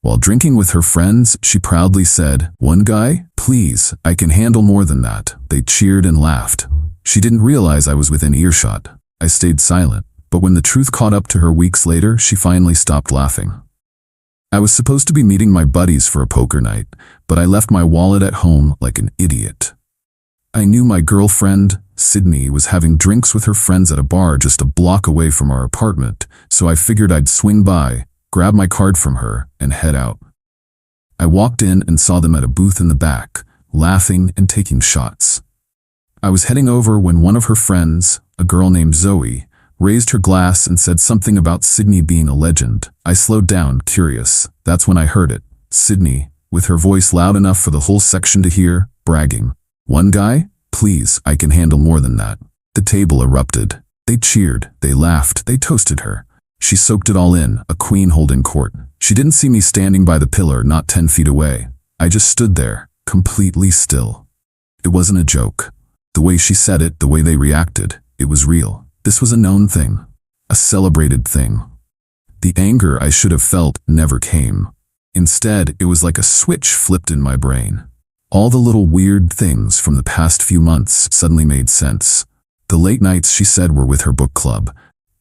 While drinking with her friends, she proudly said, "One guy? Please, I can handle more than that." They cheered and laughed. She didn't realize I was within earshot. I stayed silent, but when the truth caught up to her weeks later, she finally stopped laughing. I was supposed to be meeting my buddies for a poker night, but I left my wallet at home like an idiot. I knew my girlfriend, Sydney, was having drinks with her friends at a bar just a block away from our apartment, so I figured I'd swing by, grab my card from her, and head out. I walked in and saw them at a booth in the back, laughing and taking shots. I was heading over when one of her friends, a girl named Zoe, raised her glass and said something about Sydney being a legend. I slowed down, curious. That's when I heard it. Sydney, with her voice loud enough for the whole section to hear, bragging. "One guy? Please, I can handle more than that." The table erupted. They cheered, they laughed, they toasted her. She soaked it all in, a queen holding court. She didn't see me standing by the pillar, not 10 feet away. I just stood there, completely still. It wasn't a joke. The way she said it, the way they reacted, it was real. This was a known thing, a celebrated thing. The anger I should have felt never came. Instead, it was like a switch flipped in my brain. All the little weird things from the past few months suddenly made sense. The late nights she said were with her book club.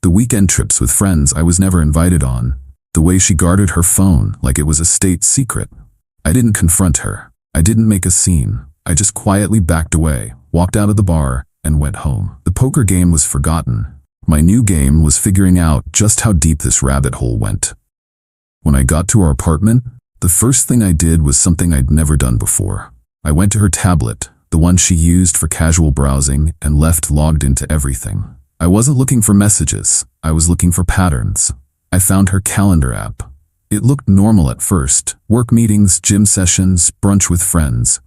The weekend trips with friends I was never invited on. The way she guarded her phone like it was a state secret. I didn't confront her. I didn't make a scene. I just quietly backed away, walked out of the bar, and went home. The poker game was forgotten. My new game was figuring out just how deep this rabbit hole went. When I got to our apartment, the first thing I did was something I'd never done before. I went to her tablet, the one she used for casual browsing, and left logged into everything. I wasn't looking for messages. I was looking for patterns. I found her calendar app. It looked normal at first. Work meetings, gym sessions, brunch with friends.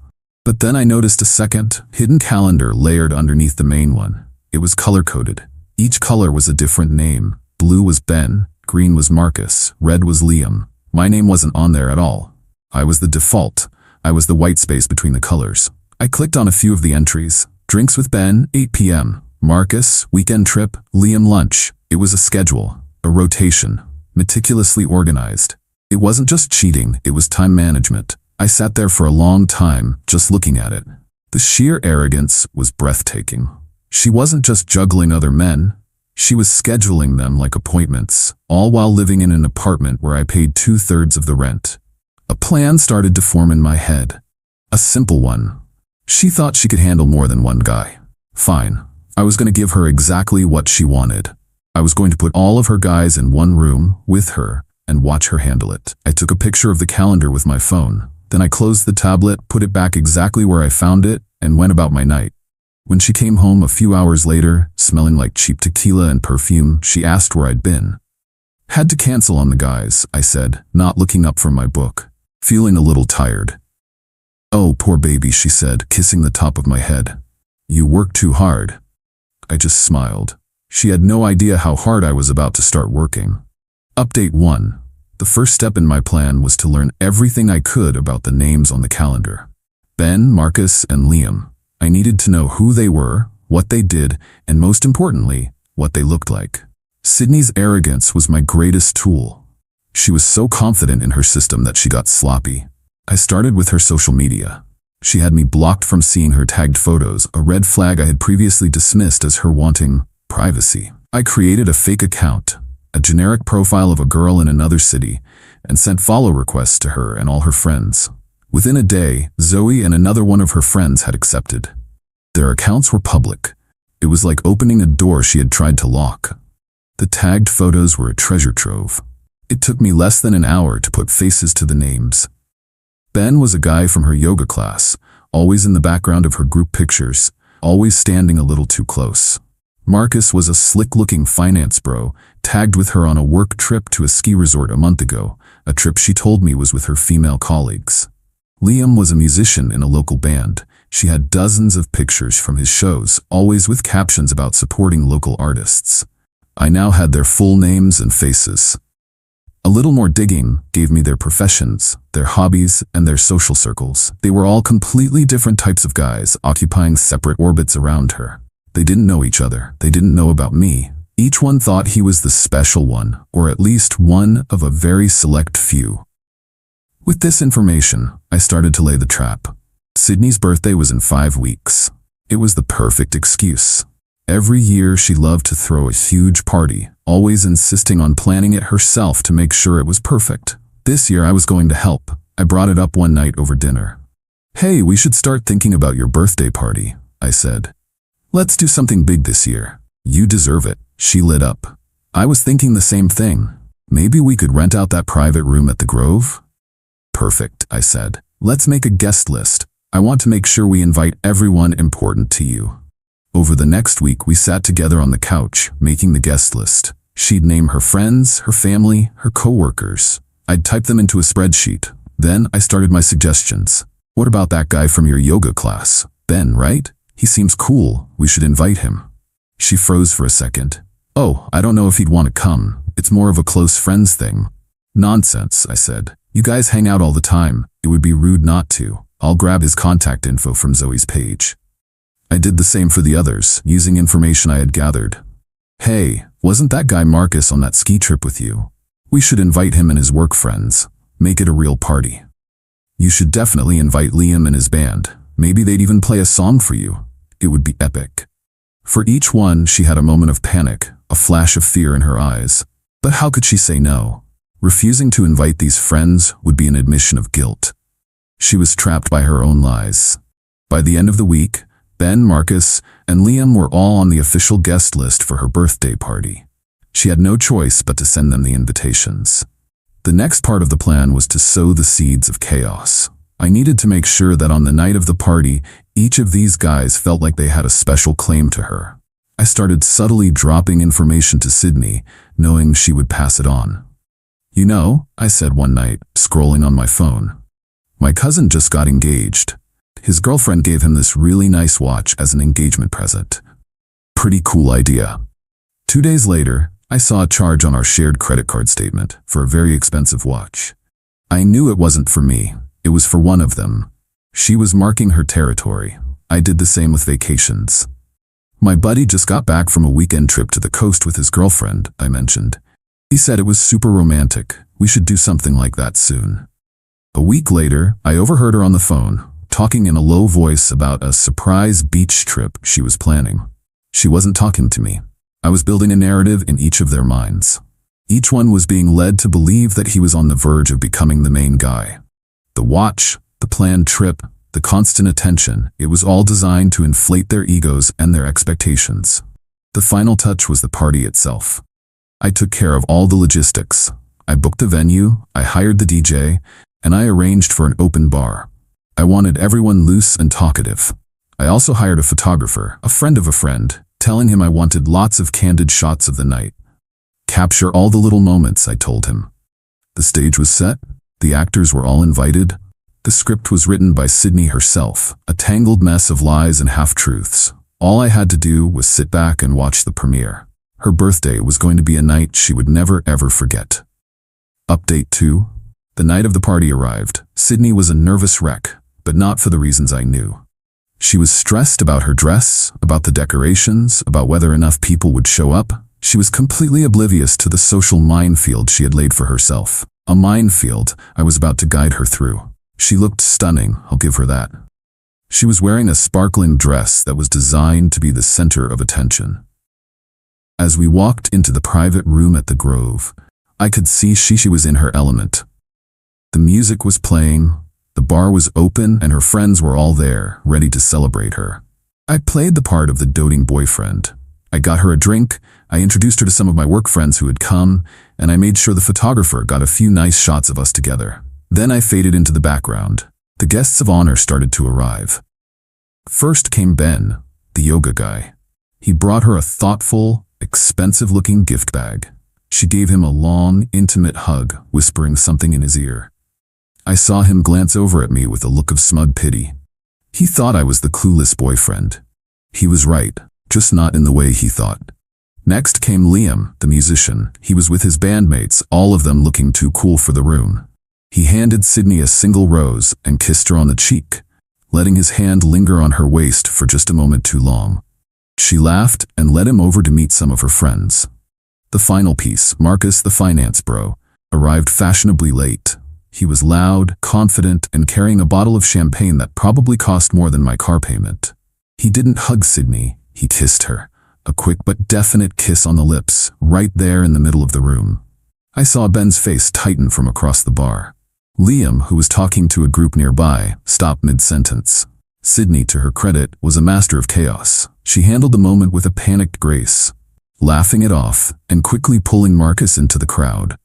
But then I noticed a second, hidden calendar layered underneath the main one. It was color-coded. Each color was a different name. Blue was Ben, green was Marcus, red was Liam. My name wasn't on there at all. I was the default. I was the white space between the colors. I clicked on a few of the entries. Drinks with Ben, 8 p.m. Marcus, weekend trip, Liam lunch. It was a schedule, a rotation, meticulously organized. It wasn't just cheating, it was time management. I sat there for a long time, just looking at it. The sheer arrogance was breathtaking. She wasn't just juggling other men. She was scheduling them like appointments, all while living in an apartment where I paid 2/3 of the rent. A plan started to form in my head. A simple one. She thought she could handle more than one guy. Fine. I was going to give her exactly what she wanted. I was going to put all of her guys in one room with her and watch her handle it. I took a picture of the calendar with my phone. Then I closed the tablet, put it back exactly where I found it, and went about my night. When she came home a few hours later, smelling like cheap tequila and perfume, she asked where I'd been. "Had to cancel on the guys," I said, not looking up from my book, feeling a little tired. "Oh, poor baby," she said, kissing the top of my head. "You work too hard." I just smiled. She had no idea how hard I was about to start working. Update 1. The first step in my plan was to learn everything I could about the names on the calendar. Ben, Marcus, and Liam. I needed to know who they were, what they did, and most importantly, what they looked like. Sydney's arrogance was my greatest tool. She was so confident in her system that she got sloppy. I started with her social media. She had me blocked from seeing her tagged photos, a red flag I had previously dismissed as her wanting privacy. I created a fake account, a generic profile of a girl in another city, and sent follow requests to her and all her friends. Within a day, Zoe and another one of her friends had accepted. Their accounts were public. It was like opening a door she had tried to lock. The tagged photos were a treasure trove. It took me less than an hour to put faces to the names. Ben was a guy from her yoga class, always in the background of her group pictures, always standing a little too close. Marcus was a slick-looking finance bro, tagged with her on a work trip to a ski resort a month ago, a trip she told me was with her female colleagues. Liam was a musician in a local band. She had dozens of pictures from his shows, always with captions about supporting local artists. I now had their full names and faces. A little more digging gave me their professions, their hobbies, and their social circles. They were all completely different types of guys, occupying separate orbits around her. They didn't know each other. They didn't know about me. Each one thought he was the special one, or at least one of a very select few. With this information, I started to lay the trap. Sydney's birthday was in 5 weeks. It was the perfect excuse. Every year she loved to throw a huge party, always insisting on planning it herself to make sure it was perfect. This year I was going to help. I brought it up one night over dinner. "Hey, we should start thinking about your birthday party," I said. "Let's do something big this year. You deserve it." She lit up. "I was thinking the same thing. Maybe we could rent out that private room at the Grove?" "Perfect," I said. "Let's make a guest list. I want to make sure we invite everyone important to you." Over the next week, we sat together on the couch, making the guest list. She'd name her friends, her family, her coworkers. I'd type them into a spreadsheet. Then I started my suggestions. "What about that guy from your yoga class? Ben, right? He seems cool. We should invite him." She froze for a second. "Oh, I don't know if he'd want to come. It's more of a close friends thing." "Nonsense," I said. "You guys hang out all the time. It would be rude not to. I'll grab his contact info from Zoe's page." I did the same for the others, using information I had gathered. "Hey, wasn't that guy Marcus on that ski trip with you? We should invite him and his work friends. Make it a real party. You should definitely invite Liam and his band. Maybe they'd even play a song for you. It would be epic." For each one, she had a moment of panic, a flash of fear in her eyes. But how could she say no? Refusing to invite these friends would be an admission of guilt. She was trapped by her own lies. By the end of the week, Ben, Marcus, and Liam were all on the official guest list for her birthday party. She had no choice but to send them the invitations. The next part of the plan was to sow the seeds of chaos. I needed to make sure that on the night of the party, each of these guys felt like they had a special claim to her. I started subtly dropping information to Sydney, knowing she would pass it on. "You know," I said one night, scrolling on my phone, "my cousin just got engaged. His girlfriend gave him this really nice watch as an engagement present. Pretty cool idea." 2 days later, I saw a charge on our shared credit card statement for a very expensive watch. I knew it wasn't for me. It was for one of them. She was marking her territory. I did the same with vacations. "My buddy just got back from a weekend trip to the coast with his girlfriend," I mentioned. "He said it was super romantic. We should do something like that soon." A week later, I overheard her on the phone, talking in a low voice about a surprise beach trip she was planning. She wasn't talking to me. I was building a narrative in each of their minds. Each one was being led to believe that he was on the verge of becoming the main guy. The watch, the planned trip, the constant attention, it was all designed to inflate their egos and their expectations. The final touch was the party itself. I took care of all the logistics. I booked the venue, I hired the DJ, and I arranged for an open bar. I wanted everyone loose and talkative. I also hired a photographer, a friend of a friend, telling him I wanted lots of candid shots of the night. "Capture all the little moments," I told him. The stage was set. The actors were all invited. The script was written by Sydney herself, a tangled mess of lies and half-truths. All I had to do was sit back and watch the premiere. Her birthday was going to be a night she would never ever forget. Update 2. The night of the party arrived. Sydney was a nervous wreck, but not for the reasons I knew. She was stressed about her dress, about the decorations, about whether enough people would show up. She was completely oblivious to the social minefield she had laid for herself. A minefield I was about to guide her through. She looked stunning, I'll give her that. She was wearing a sparkling dress that was designed to be the center of attention. As we walked into the private room at the Grove, I could see she was in her element. The music was playing, the bar was open, and her friends were all there, ready to celebrate her. I played the part of the doting boyfriend. I got her a drink, I introduced her to some of my work friends who had come, and I made sure the photographer got a few nice shots of us together. Then I faded into the background. The guests of honor started to arrive. First came Ben, the yoga guy. He brought her a thoughtful, expensive-looking gift bag. She gave him a long, intimate hug, whispering something in his ear. I saw him glance over at me with a look of smug pity. He thought I was the clueless boyfriend. He was right, just not in the way he thought. Next came Liam, the musician. He was with his bandmates, all of them looking too cool for the room. He handed Sydney a single rose and kissed her on the cheek, letting his hand linger on her waist for just a moment too long. She laughed and led him over to meet some of her friends. The final piece, Marcus the finance bro, arrived fashionably late. He was loud, confident, and carrying a bottle of champagne that probably cost more than my car payment. He didn't hug Sydney, he kissed her. A quick but definite kiss on the lips, right there in the middle of the room. I saw Ben's face tighten from across the bar. Liam, who was talking to a group nearby, stopped mid-sentence. Sydney, to her credit, was a master of chaos. She handled the moment with a panicked grace, laughing it off and quickly pulling Marcus into the crowd.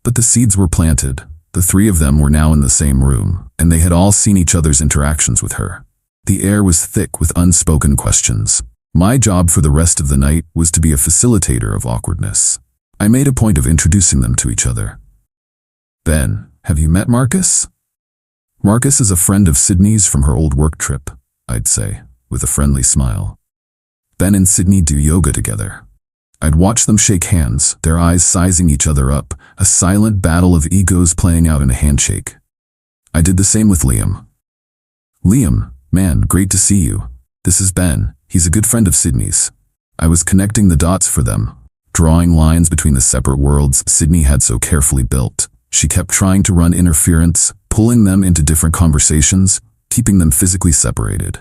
But the seeds were planted. The three of them were now in the same room, and they had all seen each other's interactions with her. The air was thick with unspoken questions. My job for the rest of the night was to be a facilitator of awkwardness. I made a point of introducing them to each other. Ben, have you met Marcus? Marcus is a friend of Sydney's from her old work trip, I'd say, with a friendly smile. Ben and Sydney do yoga together. I'd watch them shake hands, their eyes sizing each other up, a silent battle of egos playing out in a handshake. I did the same with Liam. Liam, man, great to see you. This is Ben. He's a good friend of Sydney's. I was connecting the dots for them, drawing lines between the separate worlds Sydney had so carefully built. She kept trying to run interference, pulling them into different conversations, keeping them physically separated.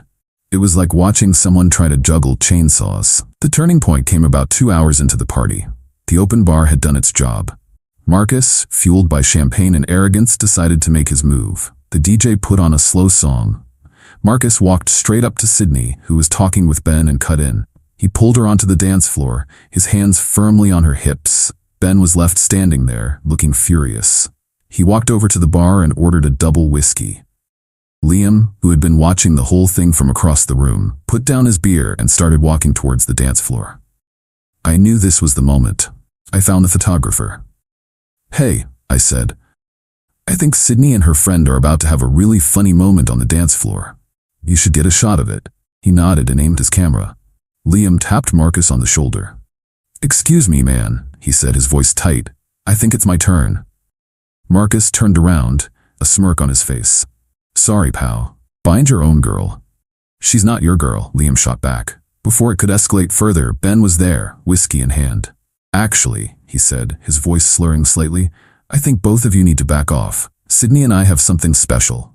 It was like watching someone try to juggle chainsaws. The turning point came about 2 hours into the party. The open bar had done its job. Marcus, fueled by champagne and arrogance, decided to make his move. The DJ put on a slow song. Marcus walked straight up to Sydney, who was talking with Ben, and cut in. He pulled her onto the dance floor, his hands firmly on her hips. Ben was left standing there, looking furious. He walked over to the bar and ordered a double whiskey. Liam, who had been watching the whole thing from across the room, put down his beer and started walking towards the dance floor. I knew this was the moment. I found the photographer. Hey, I said. I think Sydney and her friend are about to have a really funny moment on the dance floor. You should get a shot of it. He nodded and aimed his camera. Liam tapped Marcus on the shoulder. Excuse me, man, he said, his voice tight. I think it's my turn. Marcus turned around, a smirk on his face. Sorry, pal. Find your own girl. She's not your girl, Liam shot back. Before it could escalate further, Ben was there, whiskey in hand. Actually, he said, his voice slurring slightly, I think both of you need to back off. Sydney and I have something special.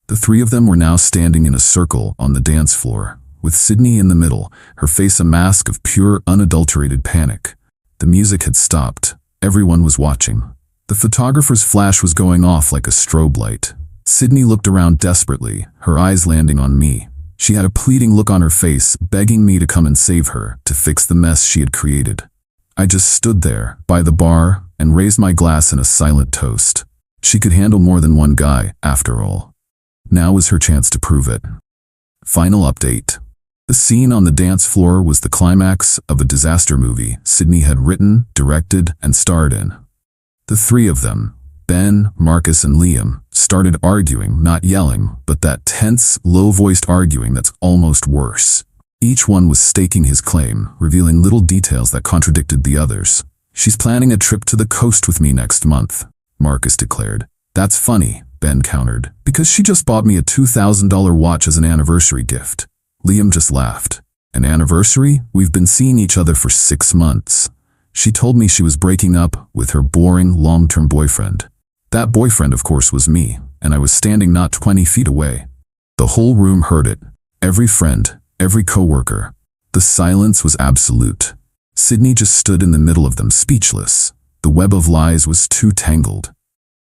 The three of them were now standing in a circle on the dance floor, with Sydney in the middle, her face a mask of pure, unadulterated panic. The music had stopped. Everyone was watching. The photographer's flash was going off like a strobe light. Sydney looked around desperately, her eyes landing on me. She had a pleading look on her face, begging me to come and save her, to fix the mess she had created. I just stood there, by the bar, and raised my glass in a silent toast. She could handle more than one guy, after all. Now was her chance to prove it. Final update. The scene on the dance floor was the climax of a disaster movie Sydney had written, directed, and starred in. The three of them, Ben, Marcus, and Liam, started arguing, not yelling, but that tense, low-voiced arguing that's almost worse. Each one was staking his claim, revealing little details that contradicted the others. She's planning a trip to the coast with me next month, Marcus declared. That's funny, Ben countered, because she just bought me a $2,000 watch as an anniversary gift. Liam just laughed. An anniversary? We've been seeing each other for 6 months. She told me she was breaking up with her boring, long-term boyfriend. That boyfriend, of course, was me, and I was standing not 20 feet away. The whole room heard it. Every friend, every coworker. The silence was absolute. Sydney just stood in the middle of them, speechless. The web of lies was too tangled.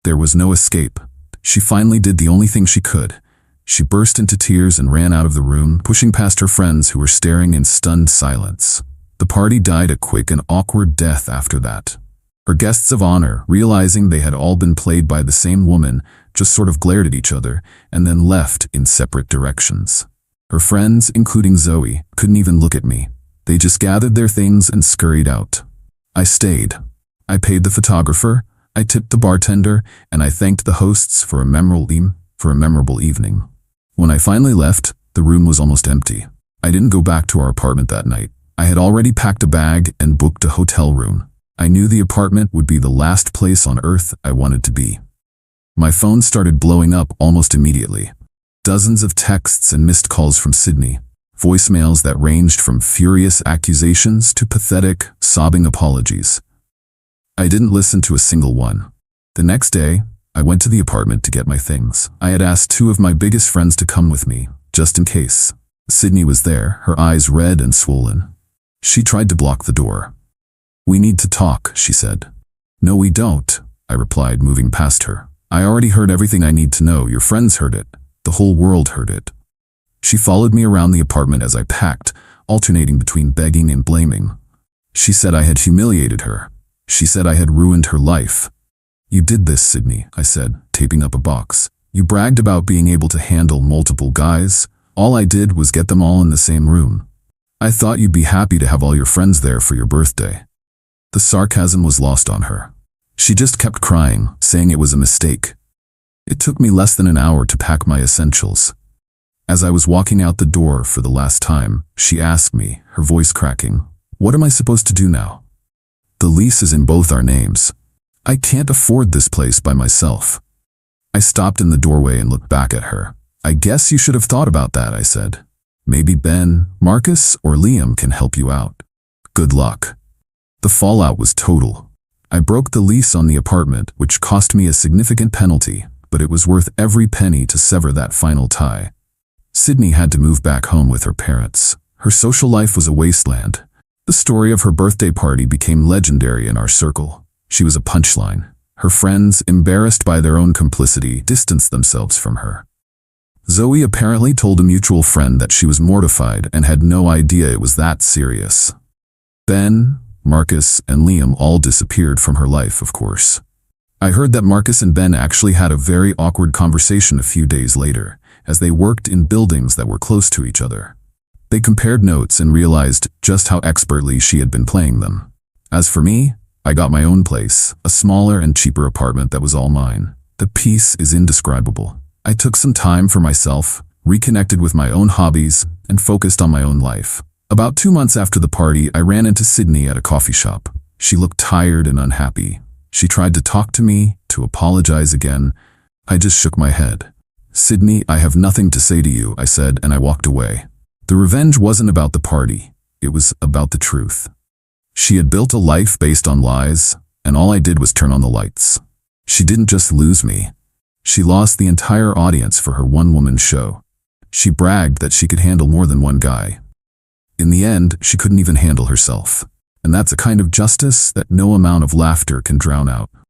There was no escape. She finally did the only thing she could. She burst into tears and ran out of the room, pushing past her friends who were staring in stunned silence. The party died a quick and awkward death after that. Her guests of honor, realizing they had all been played by the same woman, just sort of glared at each other and then left in separate directions. Her friends, including Zoe, couldn't even look at me. They just gathered their things and scurried out. I stayed. I paid the photographer, I tipped the bartender, and I thanked the hosts for a memorable evening. When I finally left, the room was almost empty. I didn't go back to our apartment that night. I had already packed a bag and booked a hotel room. I knew the apartment would be the last place on earth I wanted to be. My phone started blowing up almost immediately. Dozens of texts and missed calls from Sydney. Voicemails that ranged from furious accusations to pathetic, sobbing apologies. I didn't listen to a single one. The next day, I went to the apartment to get my things. I had asked 2 of my biggest friends to come with me, just in case. Sydney was there, her eyes red and swollen. She tried to block the door. "We need to talk," she said. "No, we don't," I replied, moving past her. "I already heard everything I need to know. Your friends heard it. The whole world heard it." She followed me around the apartment as I packed, alternating between begging and blaming. She said I had humiliated her. She said I had ruined her life. "You did this, Sydney," I said, taping up a box. "You bragged about being able to handle multiple guys. All I did was get them all in the same room. I thought you'd be happy to have all your friends there for your birthday." The sarcasm was lost on her. She just kept crying, saying it was a mistake. It took me less than an hour to pack my essentials. As I was walking out the door for the last time, she asked me, her voice cracking, "What am I supposed to do now? The lease is in both our names. I can't afford this place by myself." I stopped in the doorway and looked back at her. "I guess you should have thought about that," I said. "Maybe Ben, Marcus, or Liam can help you out. Good luck." The fallout was total. I broke the lease on the apartment, which cost me a significant penalty, but it was worth every penny to sever that final tie. Sydney had to move back home with her parents. Her social life was a wasteland. The story of her birthday party became legendary in our circle. She was a punchline. Her friends, embarrassed by their own complicity, distanced themselves from her. Zoe apparently told a mutual friend that she was mortified and had no idea it was that serious. Ben, Marcus, and Liam all disappeared from her life, of course. I heard that Marcus and Ben actually had a very awkward conversation a few days later, as they worked in buildings that were close to each other. They compared notes and realized just how expertly she had been playing them. As for me, I got my own place, a smaller and cheaper apartment that was all mine. The peace is indescribable. I took some time for myself, reconnected with my own hobbies, and focused on my own life. About 2 months after the party, I ran into Sydney at a coffee shop. She looked tired and unhappy. She tried to talk to me, to apologize again. I just shook my head. "Sydney, I have nothing to say to you," I said, and I walked away. The revenge wasn't about the party. It was about the truth. She had built a life based on lies, and all I did was turn on the lights. She didn't just lose me. She lost the entire audience for her one-woman show. She bragged that she could handle more than one guy. In the end, she couldn't even handle herself. And that's a kind of justice that no amount of laughter can drown out.